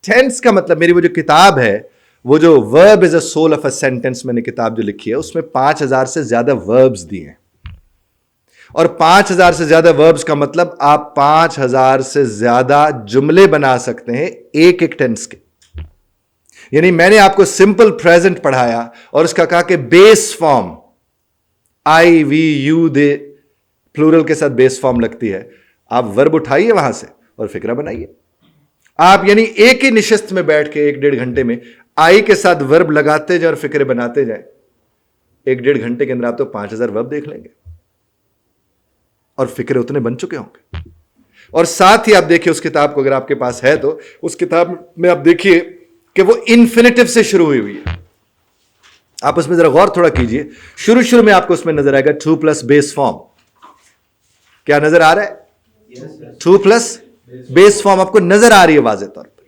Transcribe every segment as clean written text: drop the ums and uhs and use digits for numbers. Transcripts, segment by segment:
Tense का मतलब, मेरी वो जो किताब है, वो जो verb is a soul of a sentence मैंने किताब जो लिखी है, उसमें 5000 से ज्यादा वर्ब्स दिए हैं। और 5000 से ज्यादा वर्ब्स का मतलब आप 5000 से ज्यादा जुमले बना सकते हैं एक एक टेंस के। यानी मैंने आपको सिंपल प्रेजेंट पढ़ाया और उसका कहा कि base form I we you they plural के साथ बेस फॉर्म लगती है, आप वर्ब उठाइए वहां से और फिक्रा बनाइए। आप यानी एक ही निशिस्त में बैठ के 1-1.5 घंटे में आई के साथ वर्ब लगाते जाए और फिक्रे बनाते जाए, 1-1.5 घंटे के अंदर आप तो 5000 वर्ब देख लेंगे और फिक्रे उतने बन चुके होंगे। और साथ ही आप देखिए उस किताब को, अगर आपके पास है तो उस किताब में आप देखिए कि वो इन्फिनेटिव से शुरू हुई है। आप उसमें जरा गौर थोड़ा कीजिए, शुरू में आपको उसमें नजर आएगा 2 प्लस बेस फॉर्म। क्या नजर आ रहा है? 2 प्लस बेस फॉर्म आपको नजर आ रही है वाज़ेह तौर पर।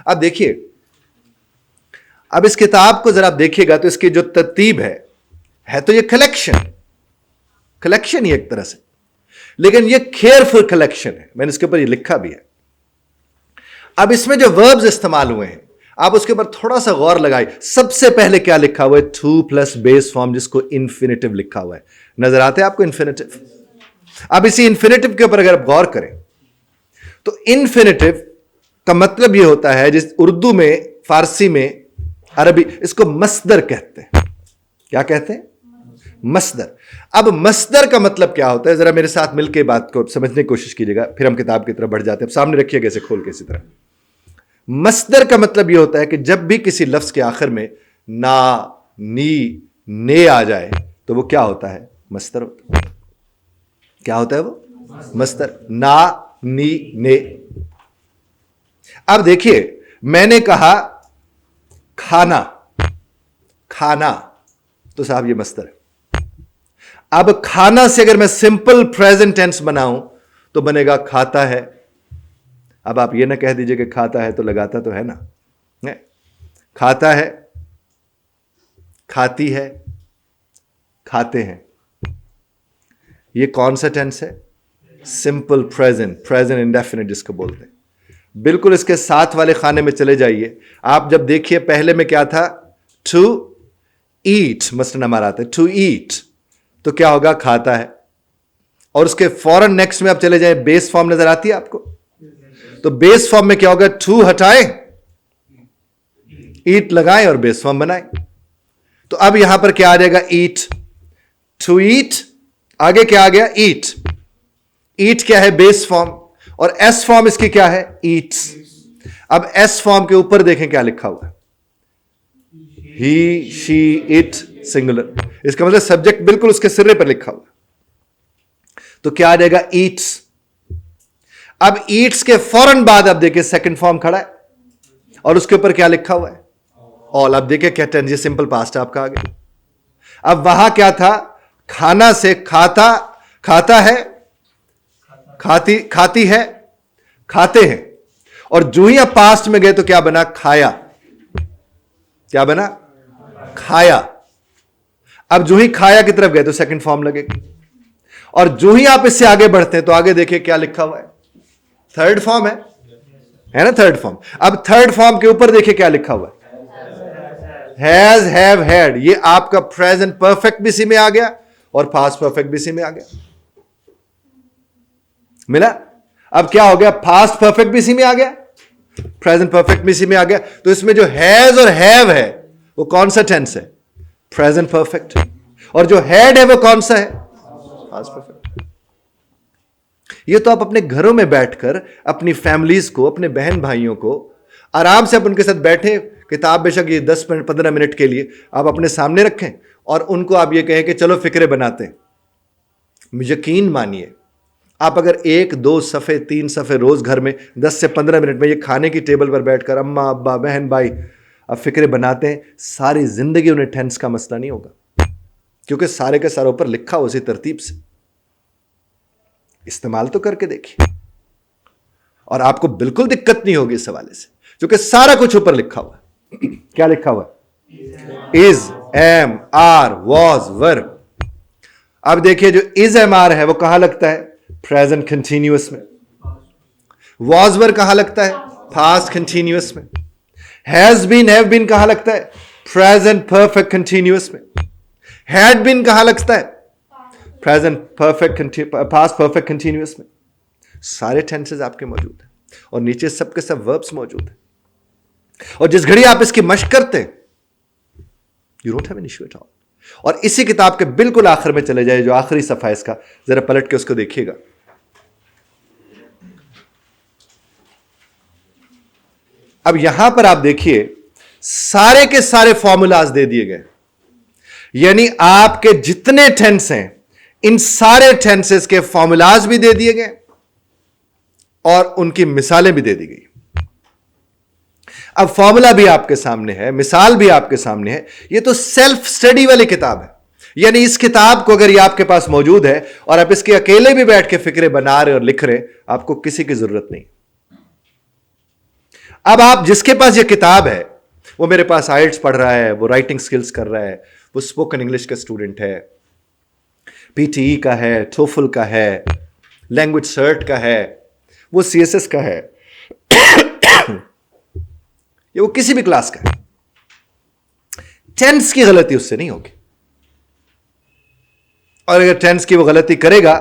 अब देखिए, अब इस किताब को जरा आप देखिएगा तो इसकी जो तरतीब है तो ये कलेक्शन ही एक तरह से, लेकिन ये केयरफुल कलेक्शन है। मैंने इसके ऊपर ये लिखा भी है। अब इसमें जो वर्ब्स इस्तेमाल हुए हैं, आप उसके ऊपर थोड़ा सा गौर लगाइए। सबसे पहले क्या लिखा हुआ है? 2 प्लस बेस फॉर्म, जिसको इन्फिनेटिव लिखा हुआ है। नजर आते हैं आपको इन्फिनेटिव? अब इसी इन्फिनेटिव के ऊपर अगर आप गौर करें तो इन्फिनेटिव का मतलब यह होता है, जिस उर्दू में, फारसी में, अरबी, इसको मस्दर कहते हैं। क्या कहते हैं? मस्दर। अब मस्दर का मतलब क्या होता है? जरा मेरे साथ मिलकर बात को समझने की कोशिश कीजिएगा, फिर हम किताब की तरफ बढ़ जाते हैं। सामने रखिएगा इसे खोल के इसी तरह। मस्दर का मतलब यह होता है कि जब भी किसी लफ्ज के आखिर में ना, नी, ने आ जाए तो वो क्या होता है? मस्दर होता है। क्या होता है वो? मस्दर। ना, नी, ने। अब देखिए, मैंने कहा खाना, तो साहब ये मस्दर है। अब खाना से अगर मैं सिंपल प्रेजेंट टेंस बनाऊं तो बनेगा खाता है। अब आप ये ना कह दीजिए कि खाता है तो लगाता तो है ना, खाता है, खाती है, खाते हैं। ये कौन सा टेंस है? सिंपल प्रेजेंट इंडेफिनिट जिसको बोलते हैं। बिल्कुल इसके साथ वाले खाने में चले जाइए। आप जब देखिए, पहले में क्या था? टू ईट, मसलन हमारा आता है टू ईट, तो क्या होगा? खाता है। और उसके फौरन नेक्स्ट में आप चले जाएं, बेस फॉर्म नजर आती है आपको? तो बेस फॉर्म में क्या होगा? टू हटाएं, ईट लगाएं और बेस फॉर्म बनाएं। तो अब यहां पर क्या आ जाएगा? ईट, टू ईट, आगे क्या आ गया? ईट। ईट क्या है? Base form. और एस फॉर्म इसकी क्या है? ईट्स। अब एस फॉर्म के ऊपर देखें क्या लिखा हुआ है? ही, शी, इट, सिंगुलर। इसका मतलब सब्जेक्ट बिल्कुल उसके सिरे पर लिखा हुआ। तो क्या आ जाएगा? ईट्स। अब ईट्स के फौरन बाद आप देखिए सेकंड फॉर्म खड़ा है और उसके ऊपर क्या लिखा हुआ है? ऑल। अब देखिए क्या टेंस, ये सिंपल पास्ट आपका आ गया। अब वहां क्या था? खाना से खाता है, खाती है, खाते हैं। और जो ही आप पास्ट में गए तो क्या बना? खाया। क्या बना? खाया। अब जो ही खाया की तरफ गए तो सेकंड फॉर्म लगेगी। और जो ही आप इससे आगे बढ़ते हैं तो आगे देखिए क्या लिखा हुआ है? थर्ड फॉर्म है ना? Third form. अब थर्ड फॉर्म के ऊपर देखिए क्या लिखा हुआ है? Has, have, had. ये आपका प्रेजेंट परफेक्ट भी इसी में आ गया और पास्ट परफेक्ट भी इसी में आ गया। मिला? अब क्या हो गया? पास्ट परफेक्ट भी इसी में आ गया, प्रेजेंट परफेक्ट भी इसी में आ गया। तो इसमें जो हैज और हैव है वो कौन सा टेंस है? Present perfect. और जो हैड है वो कौन सा है? Past perfect. ये तो आप अपने घरों में बैठकर अपनी फैमिलीज को, अपने बहन भाइयों को आराम से आप उनके साथ बैठे, किताब बेशक ये 10 मिनट 15 मिनट के लिए आप अपने सामने रखें और उनको आप ये कहें कि चलो फिक्रे बनाते हैं। यकीन मानिए, आप अगर 1, 2 सफ़े 3 सफ़े रोज़ घर में 10 से 15 मिनट में ये खाने की टेबल पर बैठकर अम्मा, अब्बा, बहन, भाई अब फिक्रे बनाते हैं, सारी ज़िंदगी उन्हें टेंस का मसला नहीं होगा, क्योंकि सारे के सारे ऊपर लिखा उसी तरतीब से। इस्तेमाल तो करके देखिए और आपको बिल्कुल दिक्कत नहीं होगी इस हवाले से, क्योंकि सारा कुछ ऊपर लिखा हुआ है। क्या लिखा हुआ है? Is, am, are, was, verb. अब देखिए जो इज एम आर है वो कहां लगता है? प्रेजेंट कंटिन्यूअस में। वॉज वर्ब कहां लगता है? पास्ट कंटिन्यूअस में। हैज बीन, हैव बीन कहां लगता है? प्रेजेंट परफेक्ट कंटिन्यूअस में। हैड बीन कहां लगता है? Present perfect, past perfect continuous में। सारे टेंसेस आपके मौजूद हैं और नीचे सबके सब वर्ब्स मौजूद हैं। और जिस घड़ी आप इसकी मशक करते हैं, you don't have an issue at all. और इसी किताब के बिल्कुल आखिर में चले जाए, जो आखिरी सफा है इसका, जरा पलट के उसको देखिएगा। अब यहां पर आप देखिए, सारे के सारे फॉर्मूलाज दे दिए गए, यानी आपके जितने टेंस हैं, इन सारे टेंसेस के फॉर्मूलाज भी दे दिए गए और उनकी मिसालें भी दे दी गई। अब फॉर्मूला भी आपके सामने है, मिसाल भी आपके सामने है। ये तो सेल्फ स्टडी वाली किताब है, यानी इस किताब को अगर ये आपके पास मौजूद है और आप इसके अकेले भी बैठ के फिक्रे बना रहे और लिख रहे, आपको किसी की जरूरत नहीं। अब आप जिसके पास ये किताब है, वो मेरे पास आइल्ट्स पढ़ रहा है, वो राइटिंग स्किल्स कर रहा है, वो स्पोकन इंग्लिश का स्टूडेंट है, पीटीई का है, टोफल का है, लैंग्वेज सर्ट का है, वो सीएसएस का है, ये वो किसी भी क्लास का है, टेंस की गलती उससे नहीं होगी। और अगर टेंस की वो गलती करेगा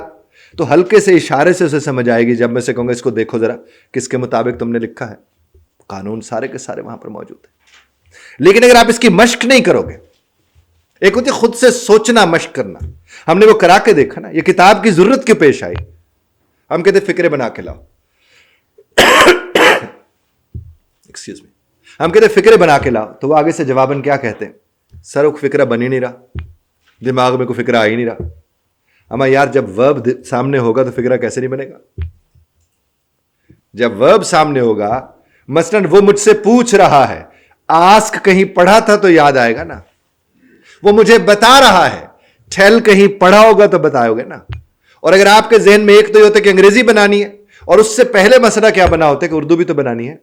तो हल्के से इशारे से उसे समझ आएगी। जब मैं से कहूंगा इसको देखो जरा, किसके मुताबिक तुमने लिखा है, कानून सारे के सारे वहां पर मौजूद है। लेकिन अगर आप इसकी मश्क नहीं करोगे, एक होती खुद से सोचना, मश्क करना, हमने वो करा के देखा ना। ये किताब की जरूरत क्यों पेश आई? हम कहते फिक्रे बना के लाओ, एक्सक्यूज मी, हम कहते फिक्रे बना के लाओ, तो वो आगे से जवाबन क्या कहते हैं? सर वो फिक्रा बन ही नहीं रहा, दिमाग में कोई फिक्रा आ ही नहीं रहा। अमा यार, जब वर्ब सामने होगा तो फिक्रा कैसे नहीं बनेगा? जब वर्ब सामने होगा, मसलन वो मुझसे पूछ रहा है, आस्क कहीं पढ़ा था तो याद आएगा ना। वो मुझे बता रहा है, टेल कहीं पढ़ा होगा तो बताओगे ना। और अगर आपके जहन में एक तो ये होता है कि अंग्रेजी बनानी है, और उससे पहले मसला क्या बना होता है कि उर्दू भी तो बनानी है,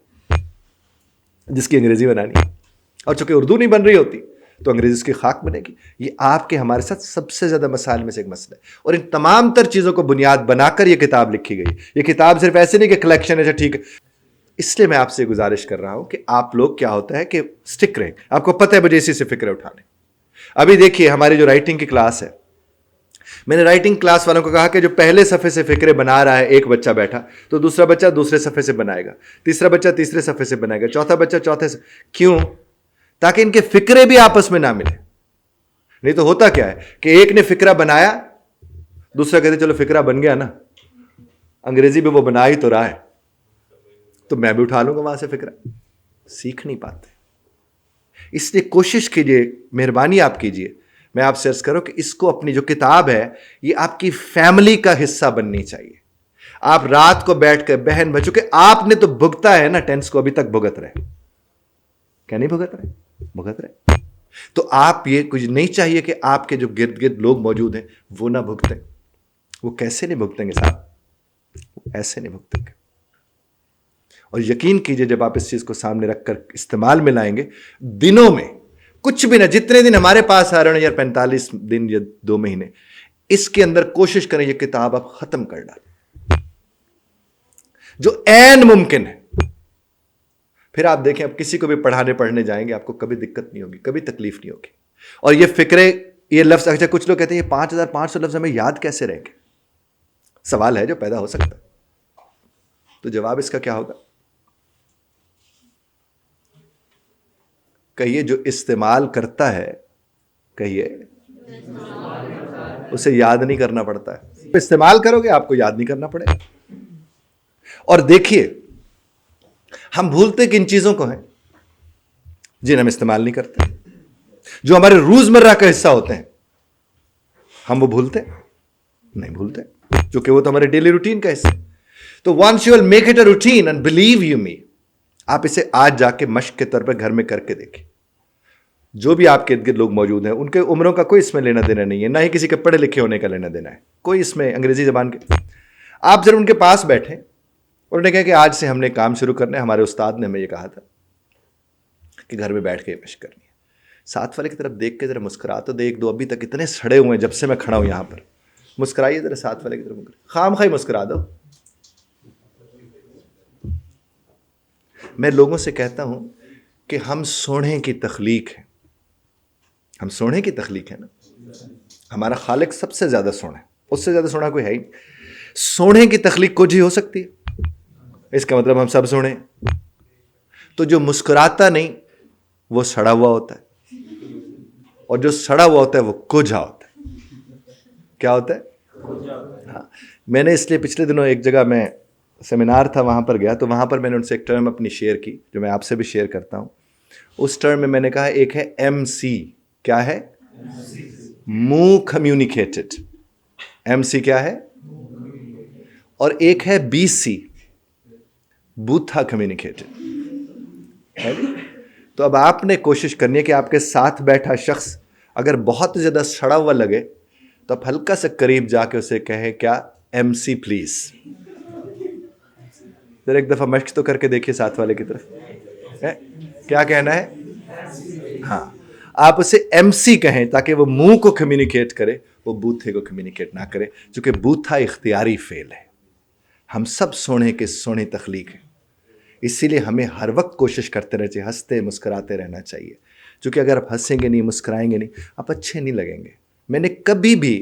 जिसकी अंग्रेजी बनानी है। और चूंकि उर्दू नहीं बन रही होती तो अंग्रेजी उसकी खाक बनेगी। ये आपके हमारे साथ सबसे ज्यादा मसाइल में से एक मसला है। और इन तमाम तर चीजों को बुनियाद बनाकर यह किताब लिखी गई। ये किताब सिर्फ ऐसे नहीं कि कलेक्शन है, ठीक है। इसलिए मैं आपसे गुजारिश कर रहा हूं कि आप लोग, क्या होता है कि स्टिक रहे। आपको पता है मुझे इसी से फिक्र उठाने। अभी देखिए हमारी जो राइटिंग की क्लास है, मैंने राइटिंग क्लास वालों को कहा कि जो पहले सफ़े से फिक्रे बना रहा है, एक बच्चा बैठा, तो दूसरा बच्चा दूसरे सफ़े से बनाएगा, तीसरा बच्चा तीसरे सफ़े से बनाएगा, चौथा बच्चा चौथे से। क्यों? ताकि इनके फिक्रे भी आपस में ना मिले। नहीं तो होता क्या है कि एक ने फिक्रा बनाया, दूसरा कहते चलो फिक्रा बन गया ना, अंग्रेजी में वो बना ही तो रहा है, तो मैं भी उठा लूंगा वहां से फिक्रा। सीख नहीं पाते। इसलिए कोशिश कीजिए, मेहरबानी आप कीजिए, मैं आपसे अर्ज करूं कि इसको, अपनी जो किताब है, ये आपकी फैमिली का हिस्सा बननी चाहिए। आप रात को बैठकर बहन बच्चों के, आपने तो भुगता है ना टेंस को, अभी तक भुगत रहे, क्या नहीं भुगत रहे? भुगत रहे। तो आप, ये कुछ नहीं चाहिए कि आपके जो गिर्द गिर्द लोग मौजूद हैं वो ना भुगतें। वो कैसे नहीं भुगतेंगे साहब? ऐसे नहीं भुगतेंगे। और यकीन कीजिए, जब आप इस चीज को सामने रखकर इस्तेमाल में लाएंगे, दिनों में कुछ भी ना, जितने दिन हमारे पास आ रहे हैं यार, 45 दिन या 2 महीने, इसके अंदर कोशिश करें ये किताब आप खत्म कर डालें, जो ऐन मुमकिन है। फिर आप देखें, आप किसी को भी पढ़ने जाएंगे, आपको कभी दिक्कत नहीं होगी, कभी तकलीफ नहीं होगी। और ये फिक्रे, ये लफ्ज, अच्छा कुछ लोग कहते हैं ये 5500 लफ्ज हमें याद कैसे रहेंगे? सवाल है जो पैदा हो सकता है। तो जवाब इसका क्या होगा? कहिए जो इस्तेमाल करता है, कहिए उसे याद नहीं करना पड़ता है। इस्तेमाल करोगे आपको याद नहीं करना पड़ेगा। और देखिए, हम भूलते किन चीजों को हैं जिन्हें हम इस्तेमाल नहीं करते, जो हमारे रोजमर्रा का हिस्सा होते हैं, हम वो भूलते नहीं भूलते, क्योंकि वो तो हमारे डेली रूटीन का हिस्सा है। तो once you will make it a routine, and believe you me, आप इसे आज जाके मश्क के तौर पर घर में करके देखिए। जो भी आपके इर्द गिर्द लोग मौजूद हैं, उनके उम्रों का कोई इसमें लेना देना नहीं है, ना ही किसी के पढ़े लिखे होने का लेना देना है, कोई इसमें अंग्रेजी जबान के। आप जरा उनके पास बैठे और उन्हें कहा कि आज से हमने काम शुरू करना है, हमारे उस्ताद ने हमें ये कहा था कि घर में बैठ के मश्क करनी है। साथ वाले की तरफ देख के जरा मुस्कुरा तो दे, एक दो अभी तक इतने सड़े हुए हैं जब से मैं खड़ा हूं यहां पर, मुस्कुराइए जरा साथ वाले की तरफ, खामखाई मुस्कुरा दो। मैं लोगों से कहता हूं کہ ہم سونے کی تخلیق ہیں. ہم سونے کی تخلیق ہے نا. ہمارا خالق سب سے زیادہ سونا ہے, اس سے زیادہ سونا کوئی ہے ہی. سونے کی تخلیق کچھ ہی ہو سکتی ہے, اس کا مطلب ہم سب سونے ہیں. تو جو مسکراتا نہیں وہ سڑا ہوا ہوتا ہے, اور جو سڑا ہوا ہوتا ہے وہ کوجھا ہوتا ہے. کیا ہوتا ہے؟ ہاں. میں نے اس لیے پچھلے دنوں ایک جگہ میں سیمینار تھا, وہاں پر گیا, تو وہاں پر میں نے ان سے ایک ٹرم اپنی شیئر کی جو میں آپ سے بھی شیئر کرتا ہوں. اس ٹرم میں نے کہا ایک ہے ایم سی. کیا ہے؟ منہ کمیونیکیٹڈ. ایم سی کیا ہے؟ اور ایک ہے بی سی, بوتھا کمیونیکیٹڈ. تو اب آپ نے کوشش کرنی ہے کہ آپ کے ساتھ بیٹھا شخص اگر بہت زیادہ سڑا ہوا لگے تو آپ ہلکا سے قریب جا کے اسے کہیں کیا ایم سی پلیز. ذرا ایک دفعہ مشق تو کر کے دیکھیے ساتھ والے کی طرف. کیا کہنا ہے؟ ہاں, آپ اسے ایم سی کہیں تاکہ وہ منہ کو کمیونیکیٹ کرے, وہ بوتھے کو کمیونیکیٹ نہ کرے, کیونکہ بوتھا اختیاری فعل ہے. ہم سب سونے کے سونے تخلیق ہیں, اسی لیے ہمیں ہر وقت کوشش کرتے رہنا چاہیے, ہنستے مسکراتے رہنا چاہیے. کیونکہ اگر آپ ہنسیں گے نہیں, مسکرائیں گے نہیں, آپ اچھے نہیں لگیں گے. میں نے کبھی بھی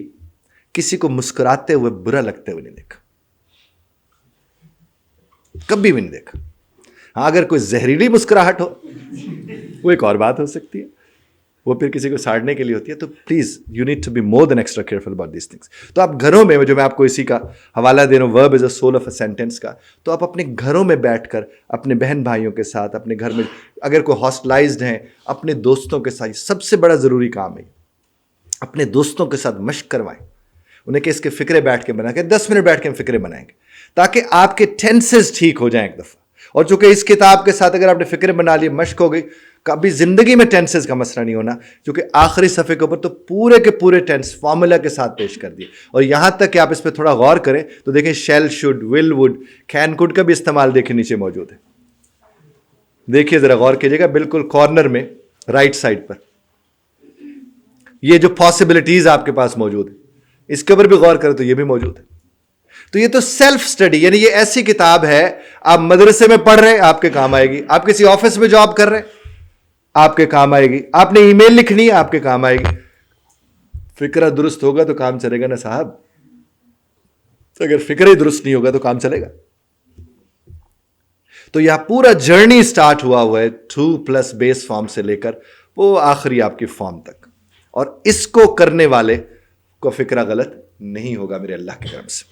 کسی کو مسکراتے ہوئے برا لگتے ہوئے نہیں دیکھا, کبھی بھی نہیں دیکھا. ہاں, اگر کوئی زہریلی مسکراہٹ ہو وہ ایک اور بات ہو سکتی ہے, وہ پھر کسی کو ساڑنے کے لیے ہوتی ہے. تو please you need to be more than extra careful about these things. تو آپ گھروں میں, جو میں آپ کو اسی کا حوالہ دے رہا ہوں, ورب از اے سول آف اے سینٹینس کا, تو آپ اپنے گھروں میں بیٹھ کر اپنے بہن بھائیوں کے ساتھ, اپنے گھر میں اگر کوئی ہاسٹلائزڈ ہیں, اپنے دوستوں کے ساتھ, سب سے بڑا ضروری کام ہے, اپنے دوستوں کے ساتھ مشق کروائیں انہیں کہ اس کے فکرے بیٹھ کے بنا کے 10 منٹ بیٹھ کے ہم فکرے بنائیں گے تاکہ آپ کے ٹینسز ٹھیک ہو جائیں ایک دفعہ. اور چونکہ اس کتاب کے ساتھ اگر آپ نے فکرے بنا لی, مشق ہو گئی, کبھی زندگی میں ٹینسز کا مسئلہ نہیں ہونا, کیونکہ آخری صفحے کے اوپر تو پورے کے پورے ٹینس فارمولا کے ساتھ پیش کر دیے. اور یہاں تک کہ آپ اس پہ تھوڑا غور کریں تو دیکھیں shall should, will would, can could کا بھی استعمال دیکھیں نیچے موجود ہے. دیکھیے ذرا غور کیجیے گا, بالکل کارنر میں رائٹ سائڈ پر یہ جو پاسبلٹیز آپ کے پاس موجود ہے, اس کے اوپر بھی غور کریں تو یہ بھی موجود ہے. تو یہ تو سیلف سٹڈی, یعنی یہ ایسی کتاب ہے آپ مدرسے میں پڑھ رہے آپ کے کام آئے گی, آپ کسی آفس میں جاب کر رہے آپ کے کام آئے گی, آپ نے ای میل لکھنی ہے آپ کے کام آئے گی. فکرہ درست ہوگا تو کام چلے گا نا صاحب, اگر فکر ہی درست نہیں ہوگا تو کام چلے گا. تو یہ پورا جرنی سٹارٹ ہوا ہے 2+ بیس فارم سے لے کر وہ آخری آپ کی فارم تک, اور اس کو کرنے والے کو فکرہ غلط نہیں ہوگا میرے اللہ کے کرم سے.